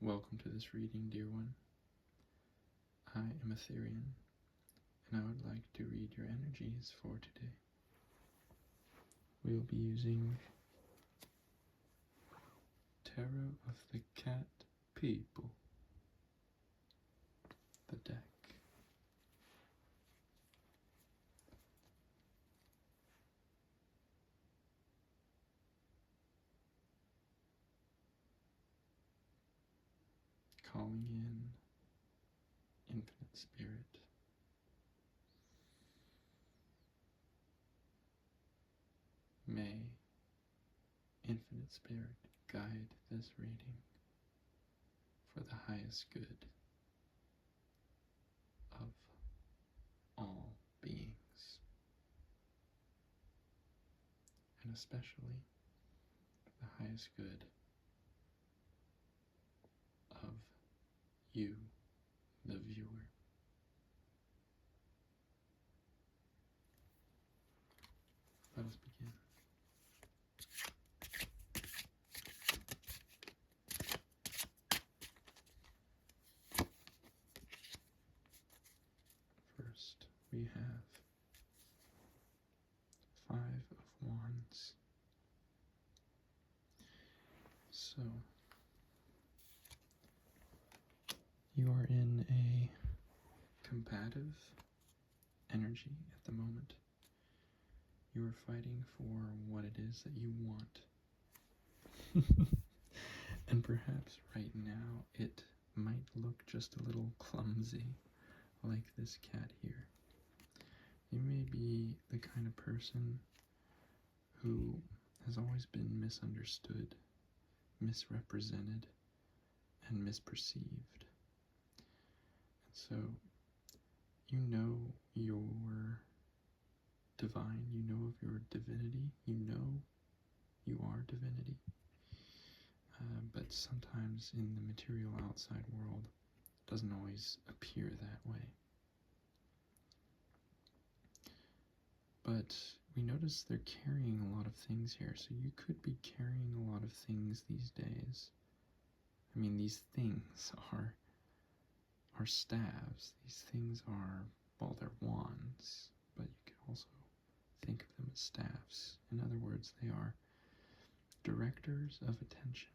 Welcome to this reading, dear one. I am Ethereum, and I would like to read your energies for today. We'll be using Tarot of the Cat People, the deck. Calling in Infinite Spirit. May Infinite Spirit guide this reading for the highest good of all beings, and especially the highest good of you, the viewer. Let us begin. First, we have Five of Wands. So, you are in a combative energy at the moment. You are fighting for what it is that you want. And perhaps right now it might look just a little clumsy, like this cat here. You may be the kind of person who has always been misunderstood, misrepresented, and misperceived. And so you know you're divine, you know of your divinity, you know you are divinity. But sometimes in the material outside world, it doesn't always appear that way. But we notice they're carrying a lot of things here, so you could be carrying a lot of things these days. I mean, these things are staves. These things are, well, they're wands, but you could also think of them as staffs. In other words, they are directors of attention.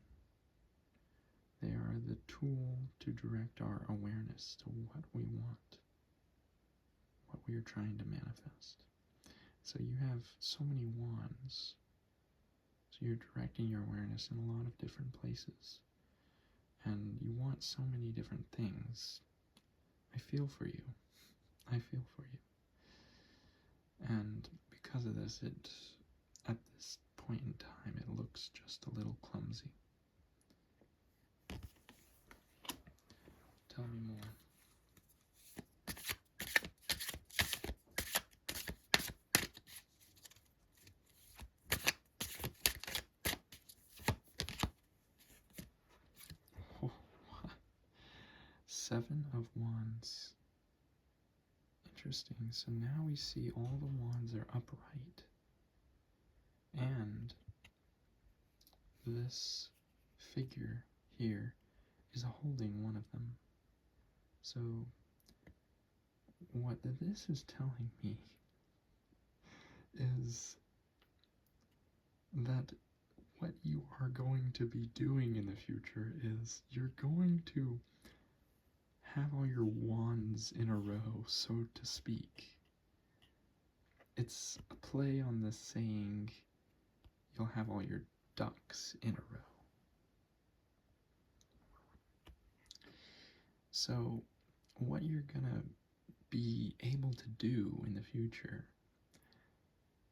They are the tool to direct our awareness to what we want, what we are trying to manifest. So you have so many wands, so you're directing your awareness in a lot of different places, and you want so many different things. I feel for you. I feel for you. And because of this, at this point in time, it looks just a little clumsy. Tell me more. Oh, Seven of Wands. Interesting. So now we see all the wands are upright. And this figure here is holding one of them. So what this is telling me is that what you are going to be doing in the future is you're going to have all your wands in a row, so to speak. It's a play on the saying, you'll have all your ducks in a row. So what you're gonna be able to do in the future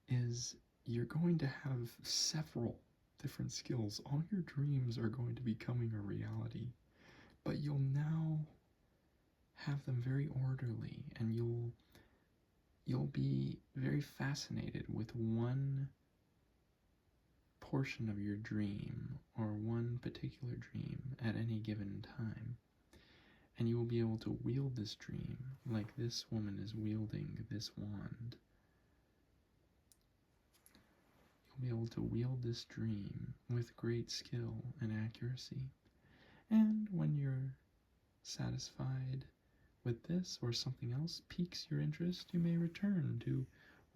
is you're going to have several different skills. All your dreams are going to be becoming a reality, but you'll now have them very orderly, and you'll be very fascinated with one portion of your dream or one particular dream at any given time. And you will be able to wield this dream like this woman is wielding this wand. You'll be able to wield this dream with great skill and accuracy. And when you're satisfied with this or something else piques your interest, you may return to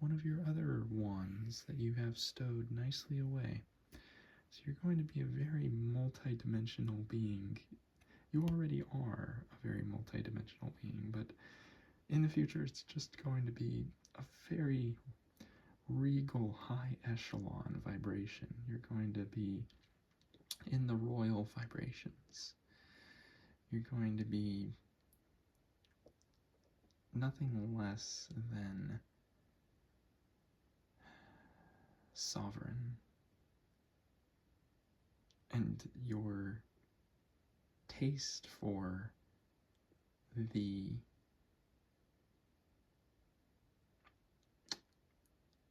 one of your other wands that you have stowed nicely away. So you're going to be a very multi-dimensional being. You already are a very multi-dimensional being, but in the future it's just going to be a very regal, high echelon vibration. You're going to be in the royal vibrations. You're going to be nothing less than sovereign. And your taste for the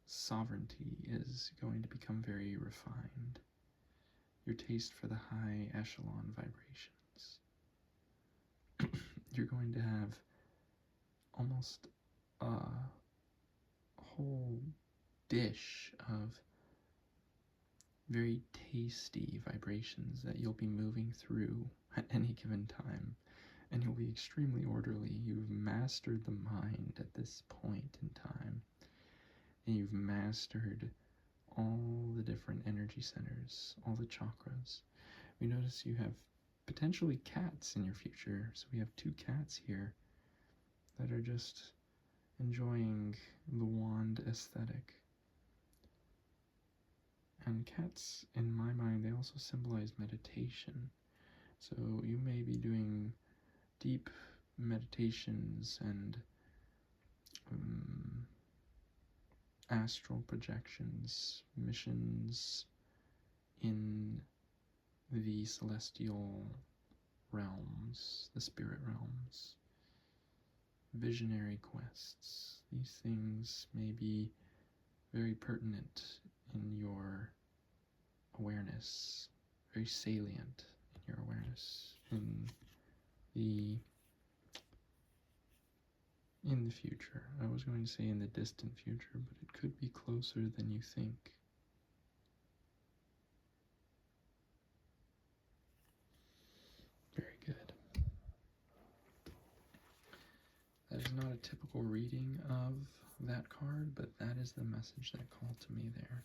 sovereignty is going to become very refined. Your taste for the high echelon vibrations. You're going to have almost a whole dish of very tasty vibrations that you'll be moving through at any given time, and you'll be extremely orderly. You've mastered the mind at this point in time, and you've mastered all the different energy centers, all the chakras. We notice you have potentially cats in your future, so we have 2 cats here that are just enjoying the wand aesthetic. And cats, in my mind, they also symbolize meditation. So you may be doing deep meditations and astral projections, missions in the celestial realms, the spirit realms, visionary quests. These things may be very pertinent in your awareness, very salient in your awareness in the future. I was going to say in the distant future, but it could be closer than you think. Very good. That is not a typical reading of that card, but that is the message that called to me there.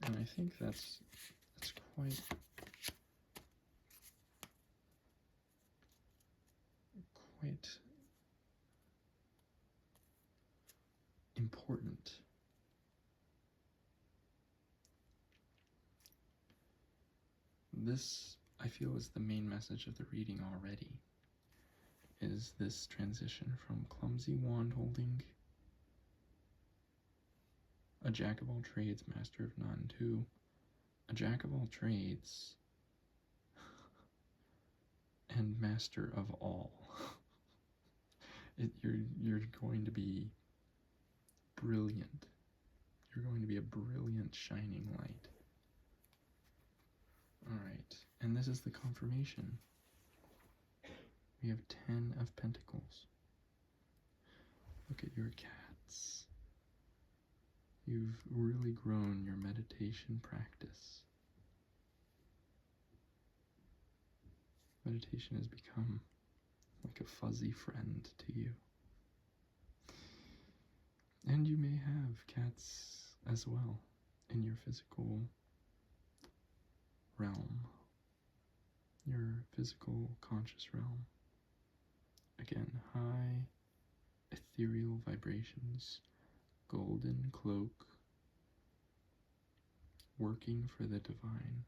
And I think that's quite important. This, I feel, is the main message of the reading already, is this transition from clumsy wand holding, a jack of all trades, master of none, to a jack of all trades and master of all. You're going to be brilliant. You're going to be a brilliant, shining light. Alright, and this is the confirmation. We have 10 of Pentacles. Look at your cats. You've really grown your meditation practice. Meditation has become like a fuzzy friend to you. And you may have cats as well in your physical realm, your physical conscious realm. Again, high ethereal vibrations, golden cloak, working for the divine.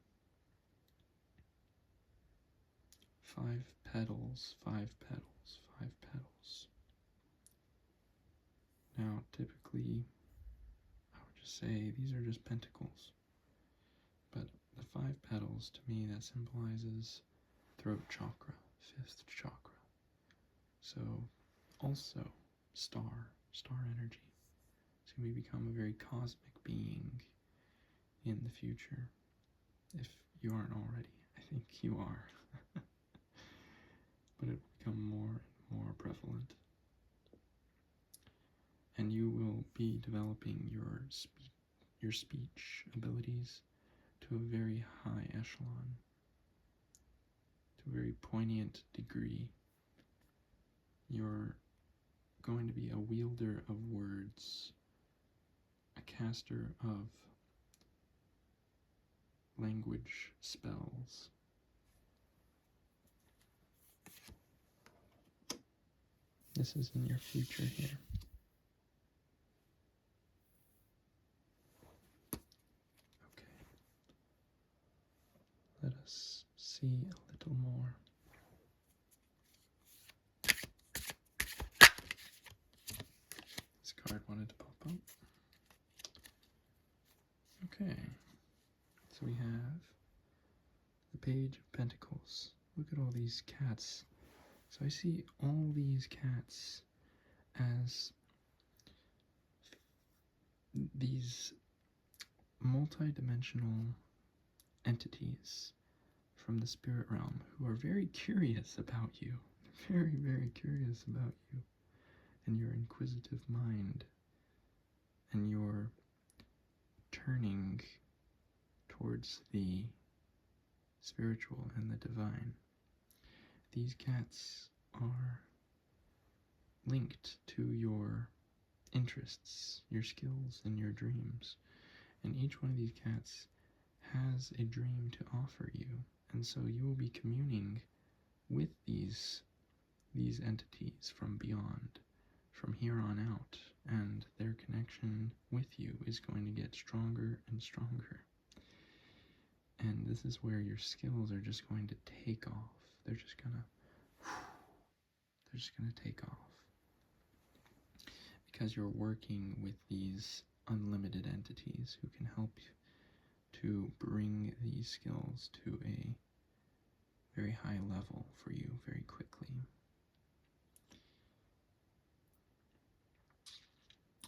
5 petals, 5 petals, 5 petals. Now, typically, I would just say these are just pentacles. But the 5 petals, to me, that symbolizes throat chakra, 5th chakra. So, also, star energy. So you may become a very cosmic being in the future. If you aren't already, I think you are. But it will become more and more prevalent. And you will be developing your speech abilities to a very high echelon. to a very poignant degree. You're going to be a wielder of words, a caster of language spells. This is in your future here. Okay. Let us see a little more. This card wanted to pop up. Okay. So we have the Page of Pentacles. Look at all these cats. So I see all these cats as these multi-dimensional entities from the spirit realm who are very curious about you. Very, very curious about you and your inquisitive mind and your turning towards the spiritual and the divine. These cats are linked to your interests, your skills, and your dreams. And each one of these cats has a dream to offer you. And so you will be communing with these entities from beyond, from here on out. And their connection with you is going to get stronger and stronger. And this is where your skills are just going to take off. They're just gonna take off. Because you're working with these unlimited entities who can help you to bring these skills to a very high level for you very quickly.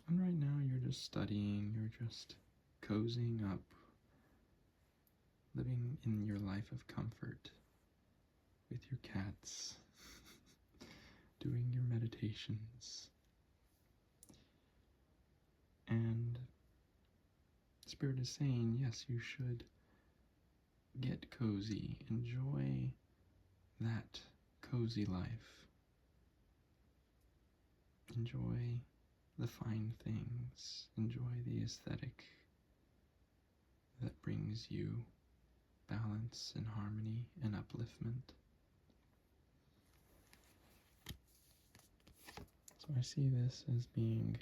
And right now you're just studying, you're just cozying up, living in your life of comfort with your cats, doing your meditations. And Spirit is saying, yes, you should get cozy, enjoy that cozy life, enjoy the fine things, enjoy the aesthetic that brings you balance and harmony and upliftment. So I see this as being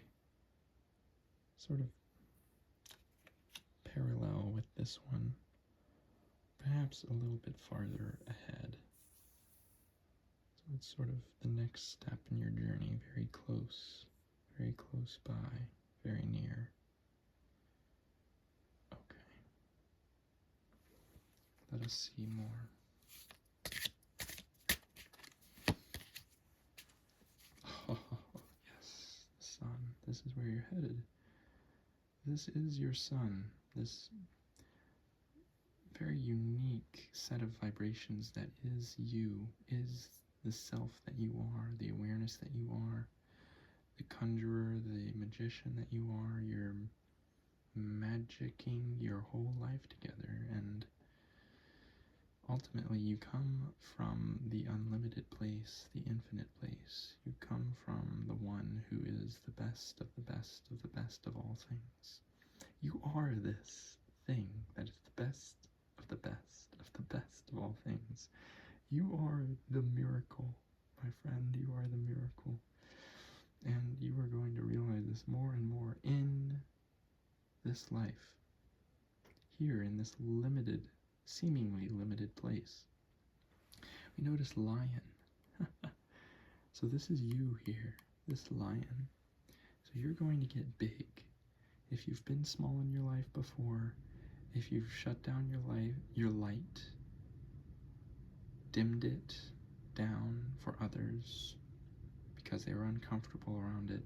sort of parallel with this one, perhaps a little bit farther ahead. So it's sort of the next step in your journey, very close by, very near. Okay. Let us see more. Oh, yes, the sun. This is where you're headed. This is your sun. This very unique set of vibrations that is you, is the self that you are, the awareness that you are, the conjurer, the magician that you are. You're magicking your whole life together, and ultimately you come from the unlimited place, the infinite place. You come from the one who is the best of the best of the best of all things. You are this thing that is the best of the best of the best of all things. You are the miracle, my friend. You are the miracle. And you are going to realize this more and more in this life, here in this limited, seemingly limited place. We notice lion. So this is you here, this lion. So you're going to get big. If you've been small in your life before, if you've shut down your light, dimmed it down for others because they were uncomfortable around it,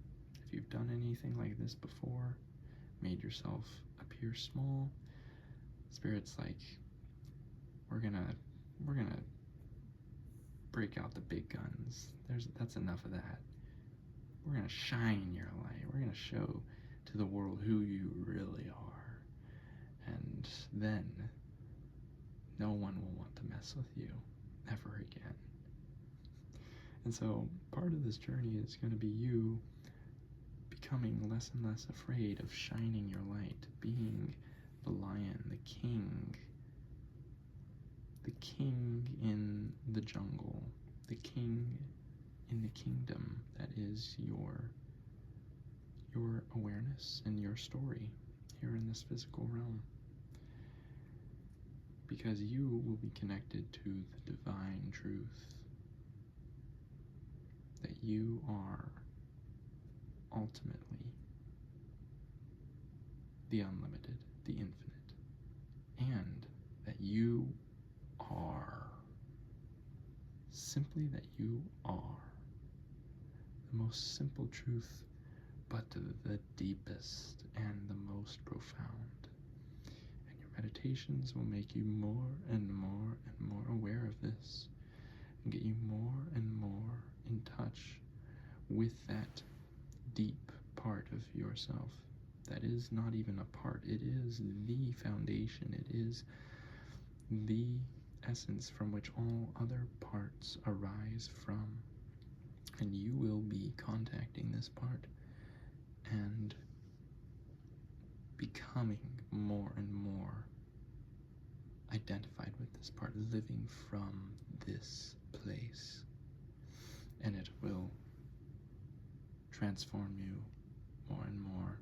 if you've done anything like this before, made yourself appear small, Spirit's like, we're gonna break out the big guns. That's enough of that. We're gonna shine your light. We're gonna show to the world who you really are. And then no one will want to mess with you. ever again. And so part of this journey is going to be you becoming less and less afraid of shining your light, being the lion, the king in the jungle, the king in the kingdom that is your awareness and your story here in this physical realm. Because you will be connected to the divine truth that you are ultimately the unlimited, the infinite, and that you are, simply that you are, the most simple truth, but the deepest and the most profound. And your meditations will make you more and more and more aware of this, and get you more and more in touch with that deep part of yourself that is not even a part, it is the foundation, it is the essence from which all other parts arise from. And you will be contacting this part and becoming more and more identified with this part, living from this place. And it will transform you more and more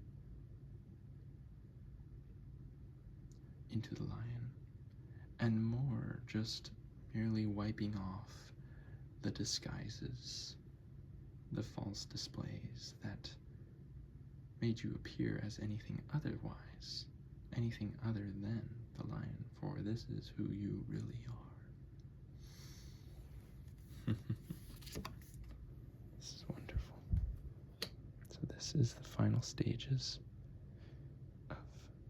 into the lion, and more just merely wiping off the disguises, the false displays that made you appear as anything otherwise, anything other than the lion, for this is who you really are. This is wonderful. So this is the final stages of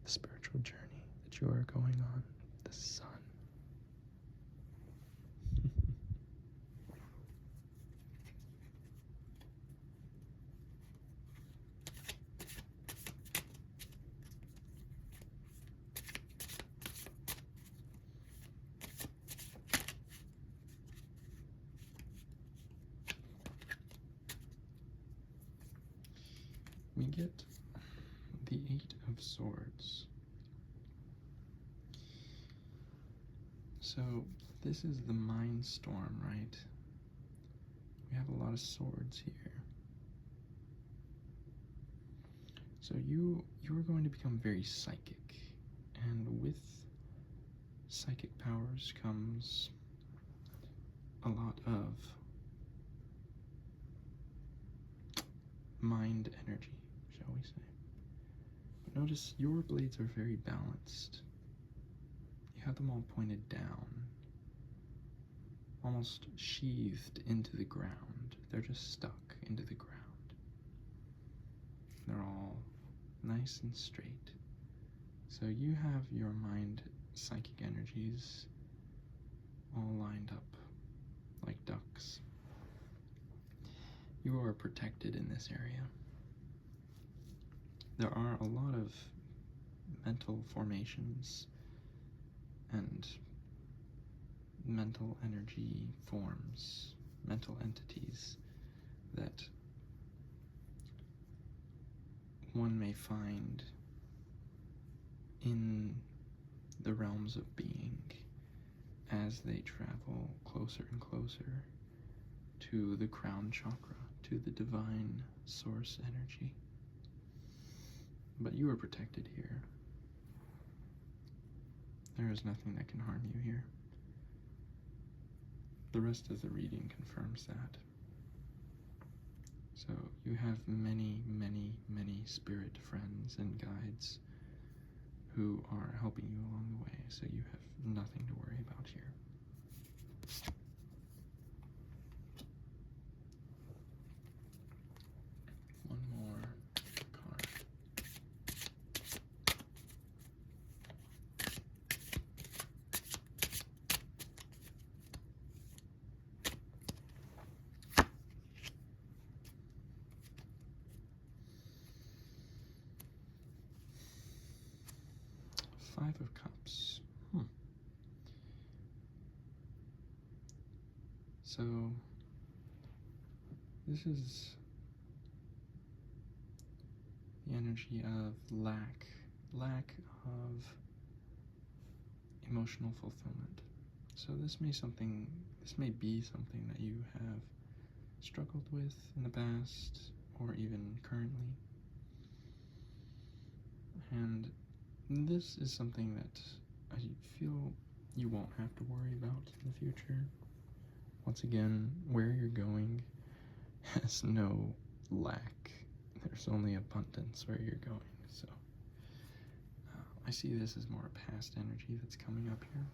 the spiritual journey that you are going on, the sun. We get the Eight of Swords. So this is the mind storm, right? We have a lot of swords here. So you are going to become very psychic, and with psychic powers comes a lot of mind energy, shall we say. But notice your blades are very balanced. You have them all pointed down, almost sheathed into the ground. They're just stuck into the ground. They're all nice and straight. So you have your mind psychic energies all lined up like ducks. You are protected in this area. There are a lot of mental formations and mental energy forms, mental entities that one may find in the realms of being as they travel closer and closer to the crown chakra, to the divine source energy. But you are protected here. There is nothing that can harm you here. The rest of the reading confirms that. So you have many, many, many spirit friends and guides who are helping you along the way, so you have nothing to worry about here. One more card. Five of Cups. So, this is the energy of lack of emotional fulfillment. So this may be something that you have struggled with in the past or even currently. And this is something that I feel you won't have to worry about in the future. Once again, where you're going has no lack. There's only abundance where you're going. So I see this as more a past energy that's coming up here.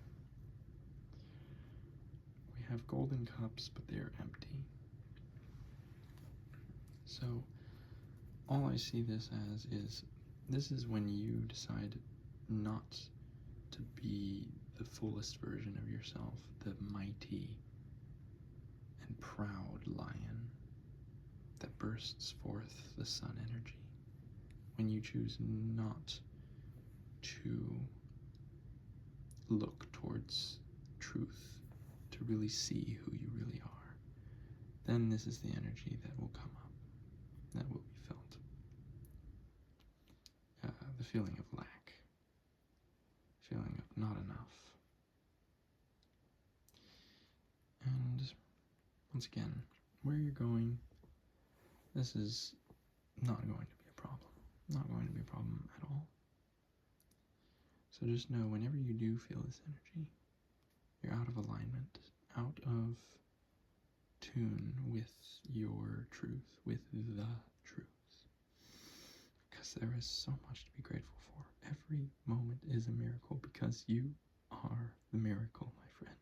We have golden cups, but they are empty. So all I see this as is this is when you decide not to be the fullest version of yourself, the mighty and proud lion that bursts forth the sun energy. When you choose not to look towards truth, to really see who you really are, then this is the energy that will come up, that will be felt. The feeling of lack, feeling of not enough. And once again, where you're going, this is not going to be a problem. Not going to be a problem at all. So just know whenever you do feel this energy, you're out of alignment, out of tune with your truth, with the truth. Because there is so much to be grateful for. Every moment is a miracle because you are the miracle, my friend.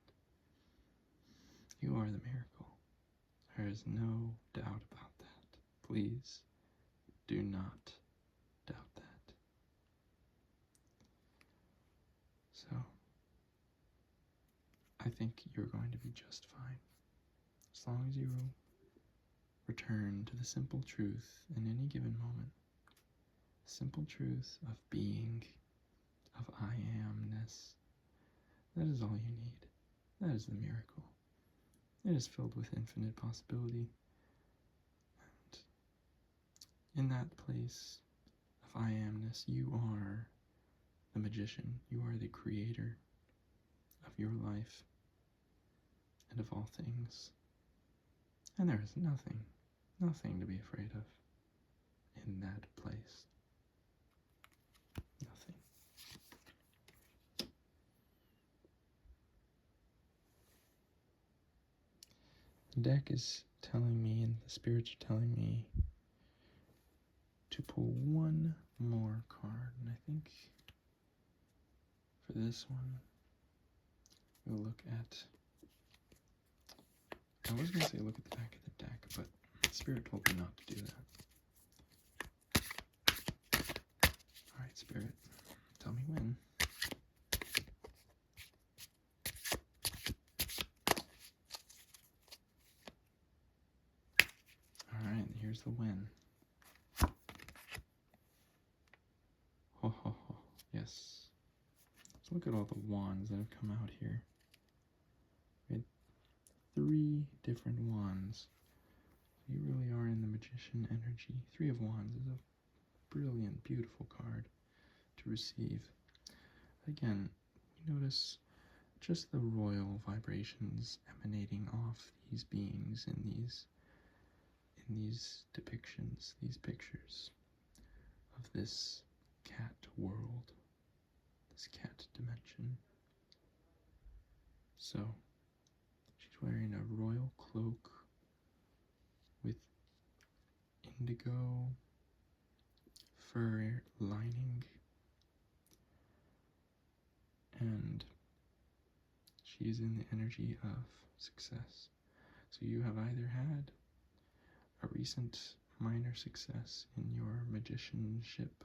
You are the miracle. There is no doubt about that. Please do not doubt that. So, I think you're going to be just fine. As long as you return to the simple truth in any given moment. The simple truth of being, of I amness. That is all you need. That is the miracle. It is filled with infinite possibility. And in that place of I amness, you are the magician. You are the creator of your life and of all things. And there is nothing to be afraid of in that place. Nothing. The deck is telling me, and the spirits are telling me, to pull one more card. And I think for this one, we'll look at, I was going to say look at the back of the deck, but Spirit told me not to do that. Alright, Spirit, tell me when. Alright, here's the when. Ho ho ho, yes. So look at all the wands that have come out here. We had 3 different wands. You really are in the magician energy. 3 of wands is a brilliant, beautiful card to receive. Again, you notice just the royal vibrations emanating off these beings in these depictions, these pictures of this cat world, this cat dimension. So, she's wearing a royal cloak with indigo fur lining, and she is in the energy of success. So you have either had a recent minor success in your magicianship,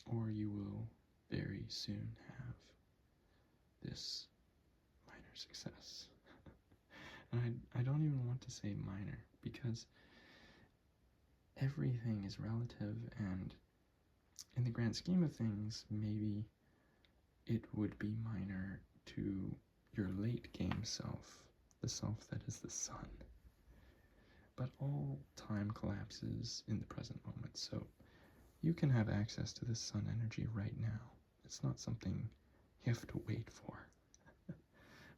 or you will very soon have this minor success. And I don't even want to say minor, because everything is relative, and in the grand scheme of things, maybe it would be minor to your late game self, the self that is the sun. But all time collapses in the present moment, so you can have access to the sun energy right now. It's not something you have to wait for.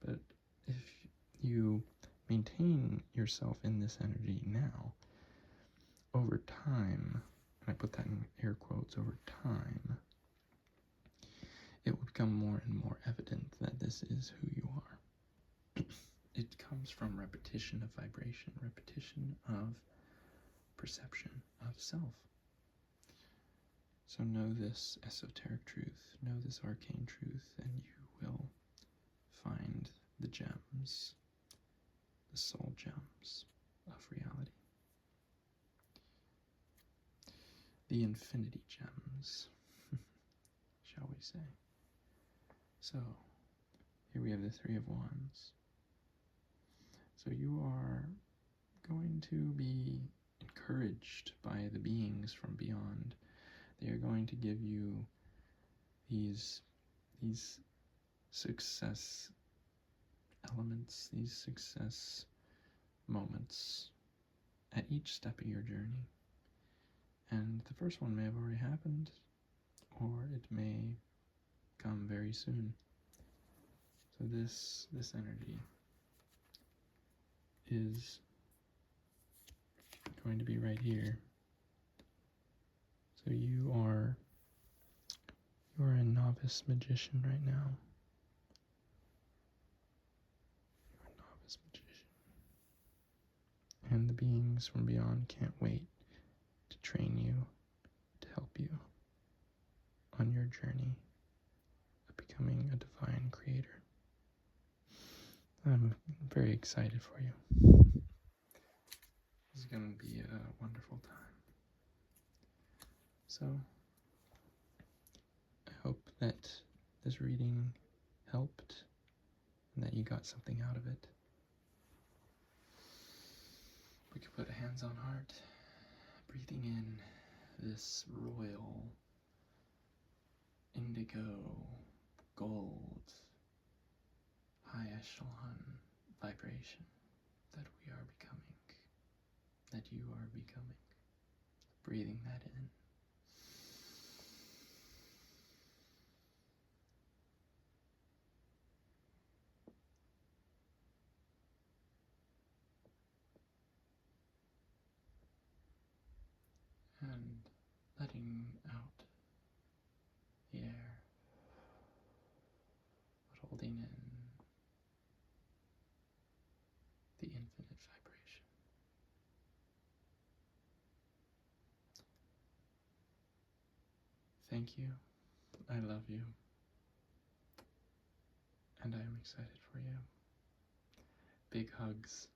But if you maintain yourself in this energy now, over time, and I put that in air quotes, over time, it will become more and more evident that this is who you are. It comes from repetition of vibration, repetition of perception of self. So know this esoteric truth, know this arcane truth, and you will find the gems, the soul gems of reality. The infinity gems, shall we say. So, here we have the Three of Wands. So you are going to be encouraged by the beings from beyond. They are going to give you these success elements, these success moments at each step of your journey. And the first one may have already happened, or it may come very soon. So this energy is going to be right here. So you are a novice magician right now. You're a novice magician. And the beings from beyond can't wait to train you, to help you on your journey of becoming a divine creator. I'm very excited for you. This is going to be a wonderful time. So, I hope that this reading helped and that you got something out of it. We could put hands on heart, breathing in this royal, indigo, gold, high echelon vibration that we are becoming, that you are becoming. Breathing that in. And letting out the air, but holding in the infinite vibration. Thank you. I love you. And I am excited for you. Big hugs.